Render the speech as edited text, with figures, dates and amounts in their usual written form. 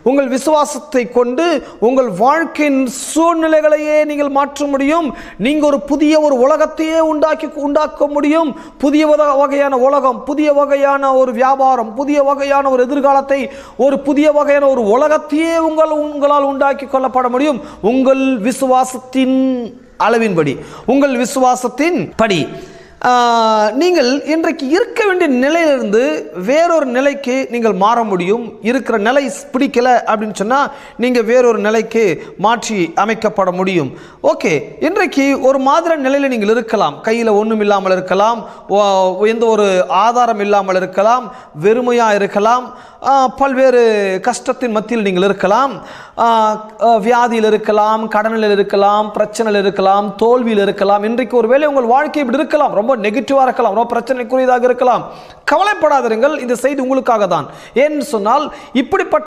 உங்கள் விசுவாசத்தை கொண்டு உங்கள் வாழ்க்கையின் சூழ்நிலைகளையே நீங்கள் மாற்ற முடியும். நீங்கள் ஒரு புதிய ஒரு உலகத்தையே உண்டாக்க முடியும். புதிய வகையான உலகம், புதிய வகையான ஒரு வியாபாரம், புதிய வகையான ஒரு எதிர்காலத்தை, ஒரு புதிய வகையான ஒரு உலகத்தையே உங்களால் உண்டாக்கி கொள்ளப்பட முடியும். உங்கள் விசுவாசத்தின் அளவின்படி, உங்கள் விசுவாசத்தின் படி. நீங்கள் இன்றைக்கு இருக்க வேண்டிய நிலையிலிருந்து வேறொரு நிலைக்கு நீங்கள் மாற முடியும். இருக்கிற நிலை பிடிக்கல அப்படின்னு சொன்னால் நீங்கள் வேறொரு நிலைக்கு மாற்றி அமைக்கப்பட முடியும். ஓகே, இன்றைக்கு ஒரு மாதிரி நிலையில் நீங்கள் இருக்கலாம். கையில் ஒன்றும் இல்லாமல் இருக்கலாம், எந்த ஒரு ஆதாரம் இல்லாமல் இருக்கலாம், வெறுமையாக இருக்கலாம், பல்வேறு கஷ்டத்தின் மத்தியில் நீங்கள் இருக்கலாம், வியாதியில் இருக்கலாம், கடனில் இருக்கலாம், பிரச்சனையில் இருக்கலாம், தோல்வியில் இருக்கலாம். இன்றைக்கு ஒருவேளை உங்கள் வாழ்க்கை இப்படி இருக்கலாம், ரொம்ப நெகட்டிவாக இருக்கலாம், ரொம்ப பிரச்சனைக்குரியதாக இருக்கலாம். கவலைப்படாதீர்கள், இந்த செய்தி உங்களுக்காக தான். ஏன்னு சொன்னால் இப்படிப்பட்ட